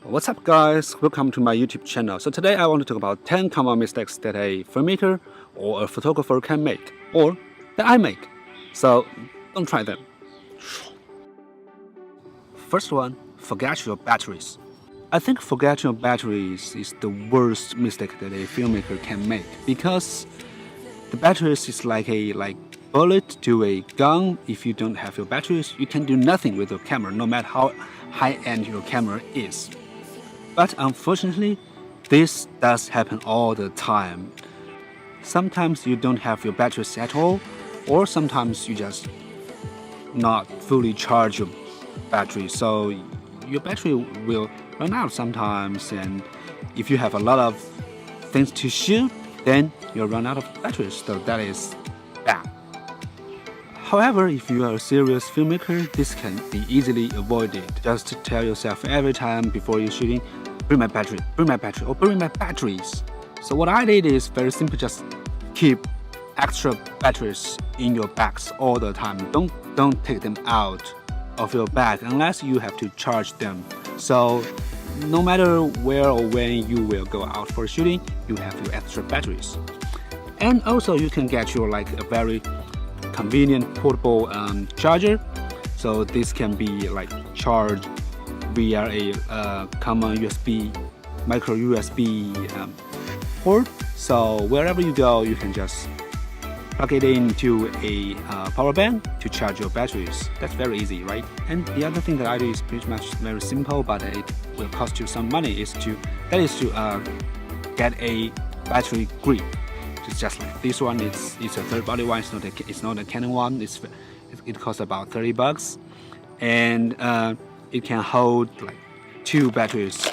What's up guys, welcome to my YouTube channel. So today I want to talk about 10 common mistakes that a filmmaker or a photographer can make, or that I make. So don't try them. First one, forget your batteries. I think forgetting your batteries is the worst mistake that a filmmaker can make, because the batteries is like a bullet to a gun. If you don't have your batteries, you can do nothing with your camera, no matter how high-end your camera is. But unfortunately, this does happen all the time. Sometimes you don't have your batteries at all, or sometimes you just not fully charge your battery, so your battery will run out sometimes, and if you have a lot of things to shoot, then you'll run out of batteries, so that is bad. However, if you are a serious filmmaker, this can be easily avoided. Just tell yourself every time before you're shooting, bring my battery, or bring my batteries. So what I did is very simple, just keep extra batteries in your bags all the time. Don't take them out of your bag unless you have to charge them. So no matter where or when you will go out for shooting, you have your extra batteries. And also you can get your a very convenient portable charger. So this can be charged via a common USB, micro USB port. So wherever you go, you can just plug it into a power bank to charge your batteries. That's very easy, right? And the other thing that I do is pretty much very simple, but it will cost you some money, is to get a battery grip. It's just like this one. It's a third-party one. It's not a Canon one. It costs about $30, and it can hold 2 batteries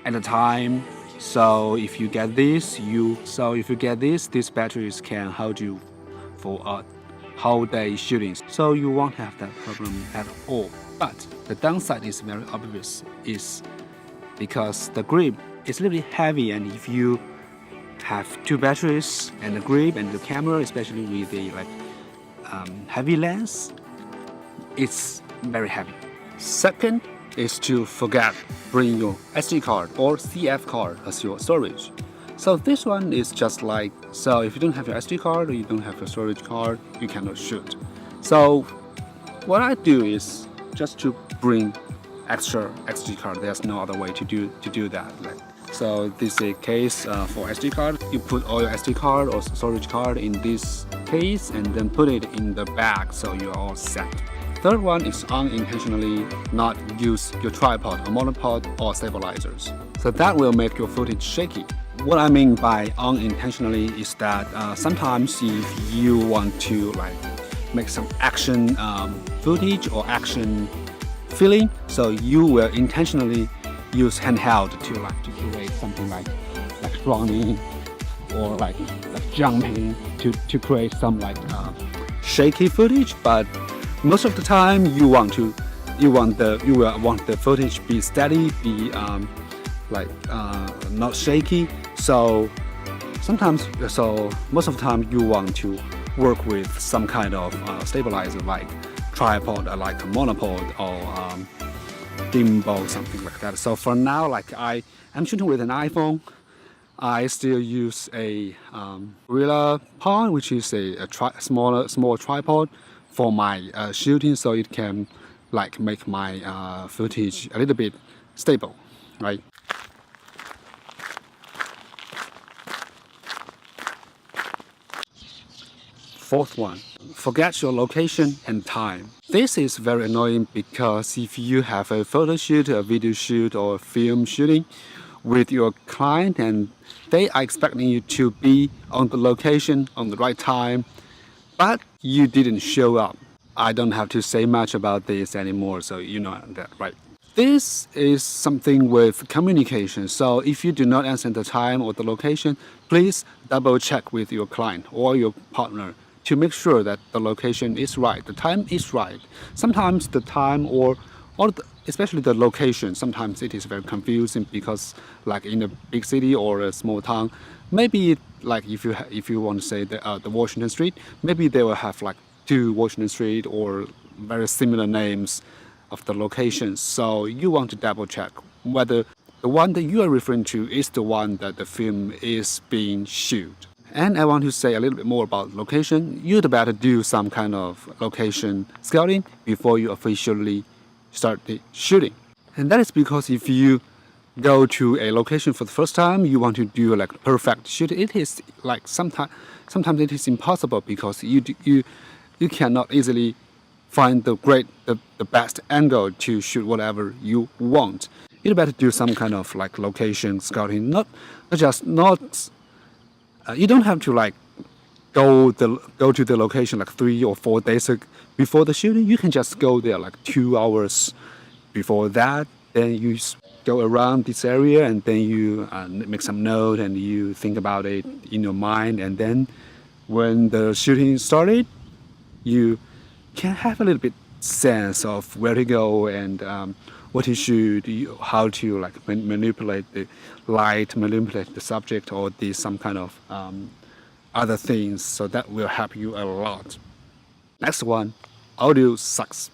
at a time. So if you get this, these batteries can hold you for a whole day shooting. So you won't have that problem at all. But the downside is very obvious, is because the grip is a little bit heavy, and if you have 2 batteries and the grip and the camera, especially with a heavy lens, it's very heavy. Second is to bring your SD card or CF card as your storage. So this one is just so if you don't have your SD card or you don't have your storage card, you cannot shoot. So what I do is just to bring extra SD card. There's no other way to do that. So this is a case for SD card. You put all your SD card or storage card in this case and then put it in the bag, so you're all set. Third one is unintentionally not use your tripod or monopod or stabilizers. So that will make your footage shaky. What I mean by unintentionally is that sometimes if you want to make some action footage or action feeling, so you will intentionally use handheld to create something like running or jumping to create some shaky footage. But most of the time you will want the footage be steady, be not shaky. So most of the time you want to work with some kind of stabilizer, like tripod, or like a monopod, or gimbal, something like that. So for now, I'm shooting with an iPhone. I still use a Gorilla Pod, which is a small tripod for my shooting, so it can make my footage a little bit stable, right? Fourth one, forget your location and time. This is very annoying, because if you have a photo shoot, a video shoot, or film shooting with your client and they are expecting you to be on the location on the right time, but you didn't show up, I don't have to say much about this anymore, so you know that, right? This is something with communication. So if you do not answer the time or the location, please double check with your client or your partner to make sure that the location is right, the time is right. Sometimes the time especially the location, sometimes it is very confusing, because in a big city or a small town, maybe if you want to say the Washington Street, maybe they will have 2 Washington Street or very similar names of the locations. So you want to double check whether the one that you are referring to is the one that the film is being shot. And I want to say a little bit more about location. You'd better do some kind of location scouting before you officially start the shooting. And that is because if you go to a location for the first time, you want to do like perfect shoot. It is like sometimes it is impossible because you cannot easily find the best angle to shoot whatever you want. You better do some kind of like location scouting. Not you don't have to like go to the location like 3 or 4 days before the shooting. You can just go there like 2 hours before that. Then you go around this area and then you make some note and you think about it in your mind. And then when the shooting started, you can have a little bit sense of where to go and what to shoot, how to like manipulate the light, manipulate the subject, or some kind of other things. So that will help you a lot. Next one, audio sucks.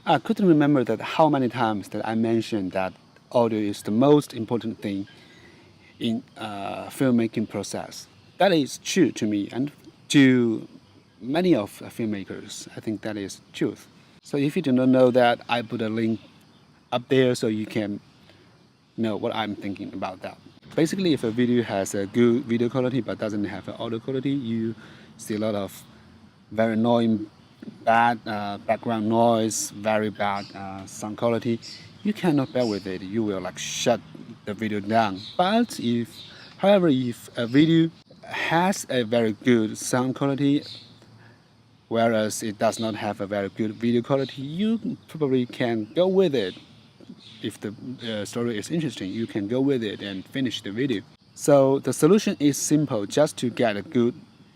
I couldn't remember that how many times that I mentioned that audio is the most important thing in filmmaking process. That is true to me and to many of filmmakers. I think that is truth. So if you do not know that, I put a link up there so you can know what I'm thinking about that. Basically, if a video has a good video quality but doesn't have an audio quality, you see a lot of very annoying bad background noise, very bad sound quality. You cannot bear with it. You will like shut the video down. But however, if a video has a very good sound quality, whereas it does not have a very good video quality, you probably can go with it. If the story is interesting, you can go with it and finish the video. So the solution is simple, just to get a good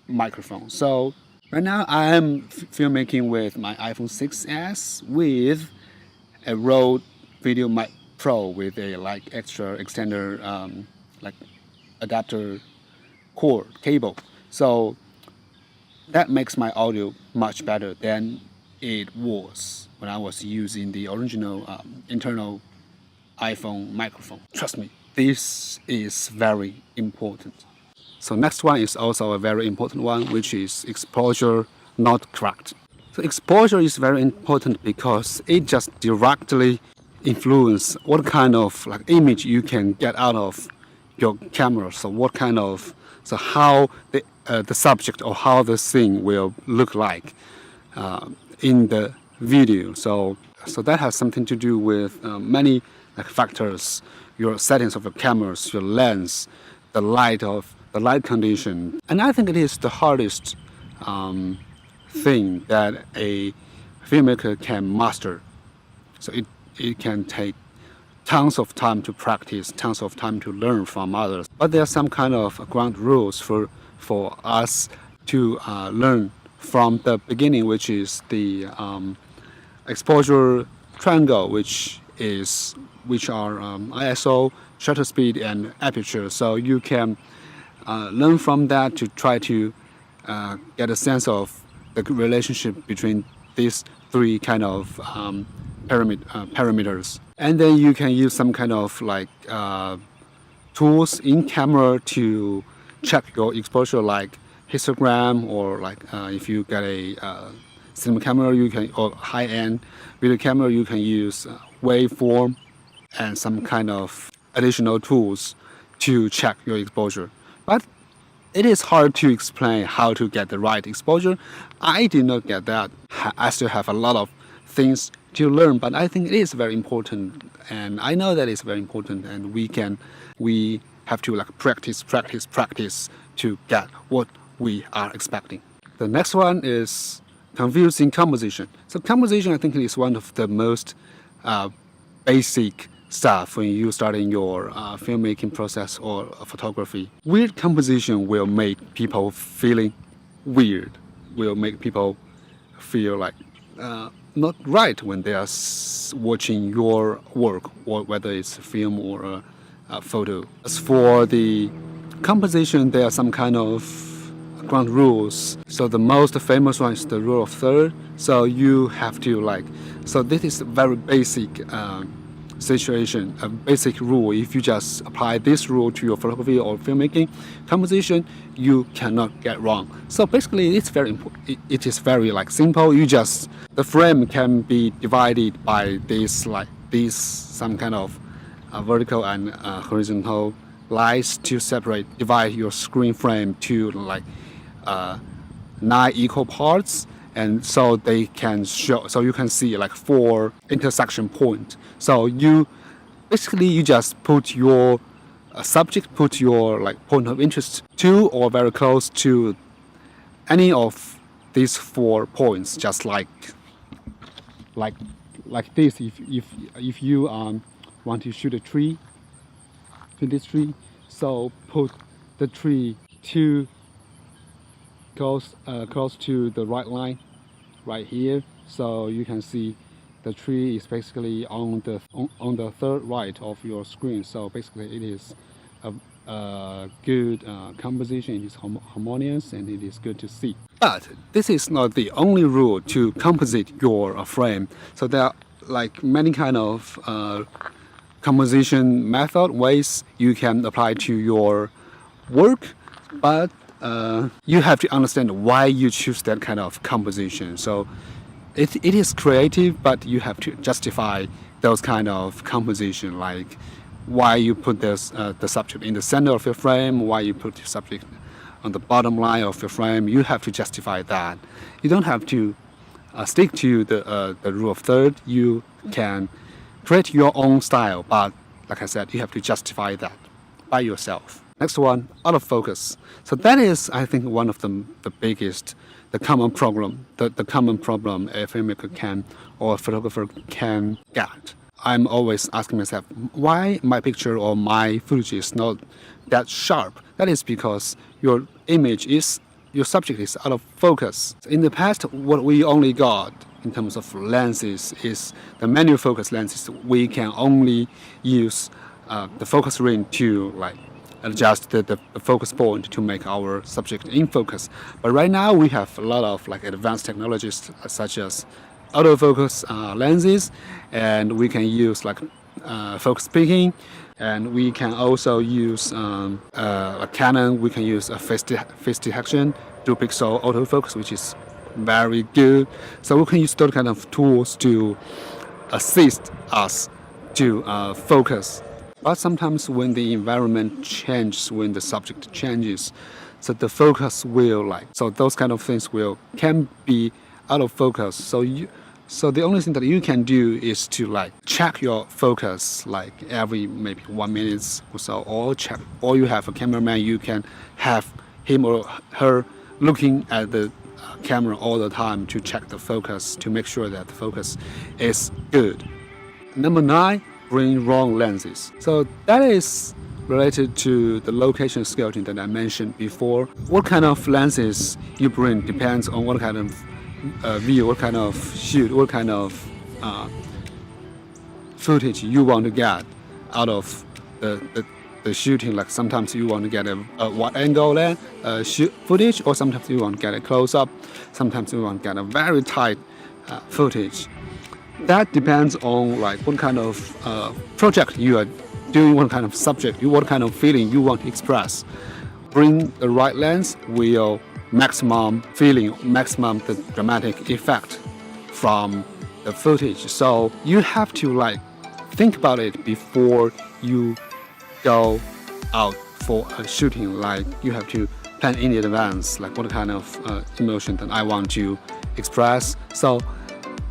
microphone. So right now I am filmmaking with my iPhone 6s with a Rode Video Mic Pro with a like extra extender like adapter cord cable. So that makes my audio much better than it was when I was using the original internal iPhone microphone. Trust me, this is very important. So next one is also a very important one, which is exposure not correct. So exposure is very important because it just directly influences what kind of like image you can get out of your camera. So how the subject or how the scene will look like in the video. So that has something to do with many like factors: your settings of your cameras, your lens, the light condition. And I think it is the hardest thing that a filmmaker can master. So it can take tons of time to practice, tons of time to learn from others. But there are some kind of ground rules for us to learn from the beginning, which is the exposure triangle, which are ISO, shutter speed, and aperture. So you can learn from that to try to get a sense of the relationship between these 3 kind of parameters. And then you can use some kind of like tools in camera to check your exposure, like histogram, or like if you get a cinema camera, or high-end video camera, you can use waveform and some kind of additional tools to check your exposure. But it is hard to explain how to get the right exposure. I did not get that. I still have a lot of things to learn, but I think it is very important, and I know that it's very important, and we have to like practice to get what we are expecting. The next one is confusing composition. So composition, I think, is one of the most basic stuff when you start in your filmmaking process or photography. Weird composition will make people feeling weird, will make people feel like not right when they are watching your work, or whether it's a film or a photo. As for the composition, there are some kind of ground rules. So the most famous one is the rule of third. So you have to so this is very basic situation, a basic rule. If you just apply this rule to your photography or filmmaking composition, you cannot get wrong. So basically, it's very important. It is very like simple. The frame can be divided by this some kind of vertical and horizontal lines to divide your screen frame to like 9 equal parts, and so they can show, so you can see like 4 intersection points. So you just put your subject, put your like point of interest to or very close to any of these 4 points, just like this. If you want to shoot a tree, this tree, so put the tree to close to the right line right here, so you can see the tree is basically on the third right of your screen. So basically it is a good composition. It is harmonious and it is good to see. But this is not the only rule to composite your frame. So there are like many kind of composition method ways you can apply to your work, but you have to understand why you choose that kind of composition. So it is creative, but you have to justify those kind of composition, like why you put the subject in the center of your frame, why you put the subject on the bottom line of your frame. You have to justify that. You don't have to stick to the rule of third. You can create your own style, but like I said, you have to justify that by yourself. Next one, out of focus. So that is, I think, one of the biggest, the common problem a filmmaker can or a photographer can get. I'm always asking myself, why my picture or my footage is not that sharp? That is because your subject is out of focus. In the past, what we only got in terms of lenses is the manual focus lenses. We can only use the focus ring to like adjust the focus point to make our subject in focus. But right now we have a lot of like advanced technologies such as autofocus lenses, and we can use like focus picking, and we can also use a Canon. We can use a face detection, dual pixel autofocus, which is very good. So we can use those kind of tools to assist us to focus. But sometimes when the environment changes, when the subject changes, so the focus so those kind of things can be out of focus. So the only thing that you can do is to like check your focus like every maybe 1 minute or so, or you have a cameraman, you can have him or her looking at the camera all the time to check the focus, to make sure that the focus is good. Number 9, bring wrong lenses. So that is related to the location scouting that I mentioned before. What kind of lenses you bring depends on what kind of view, what kind of shoot, what kind of footage you want to get out of the shooting. Like sometimes you want to get a wide angle shoot footage, or sometimes you want to get a close up, sometimes you want to get a very tight footage. That depends on like what kind of project you are doing, what kind of subject, what kind of feeling you want to express. Bring the right lens will maximum the dramatic effect from the footage. So you have to like think about it before you go out for a shooting. Like you have to plan in advance, like what kind of emotion that I want to express. So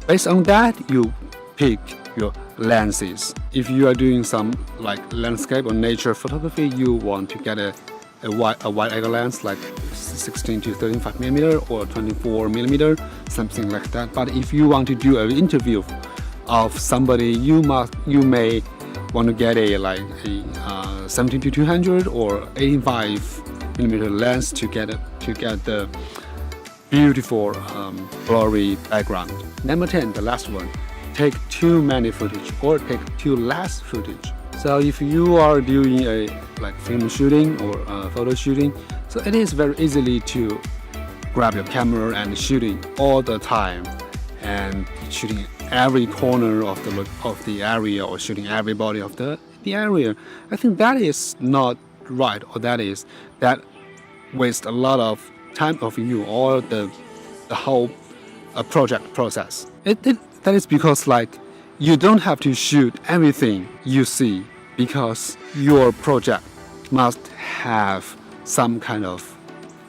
based on that, you pick your lenses. If you are doing some like landscape or nature photography, you want to get a wide angle lens like 16 to 35 millimeter or 24 millimeter, something like that. But if you want to do an interview of somebody, you may want to get a 17 to 200 or 85 millimeter lens to get the beautiful blurry background. Number 10, the last one, take too many footage or take too less footage. So if you are doing a film shooting or photo shooting, so it is very easily to grab your camera and shooting all the time and shooting every corner of the area or shooting everybody of the area. I think that is not right, or that waste a lot of time of you or the whole project process. That is because like you don't have to shoot everything you see, because your project must have some kind of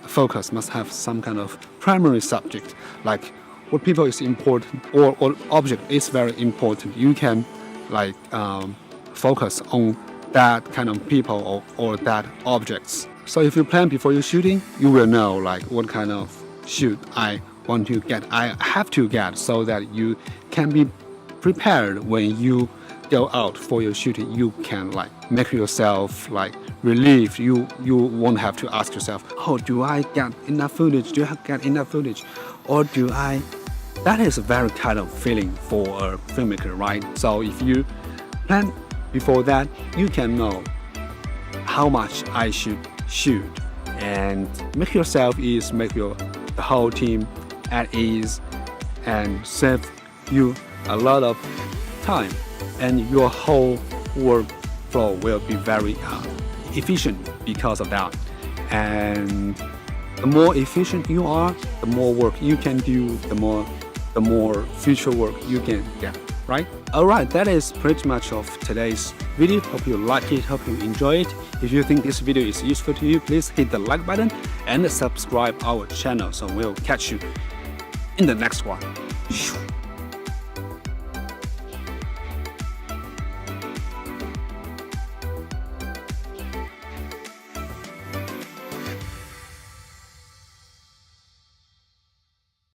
focus, must have some kind of primary subject, like what people is important or object is very important. You can like focus on that kind of people or that objects. So if you plan before you're shooting, you will know like what kind of shoot I have to get, so that you can be prepared when you go out for your shooting. You can like make yourself like relieved. You won't have to ask yourself, oh, do I get enough footage? Do I get enough footage? Or do I? That is a very kind of feeling for a filmmaker, right? So if you plan before that, you can know how much I should shoot, and make the whole team at ease, and save you a lot of time, and your whole workflow will be very efficient because of that. And the more efficient you are, the more work you can do, the more future work you can get, right? Alright, that is pretty much of today's video. Hope you like it, hope you enjoy it. If you think this video is useful to you, please hit the like button and subscribe our channel. So we'll catch you in the next one.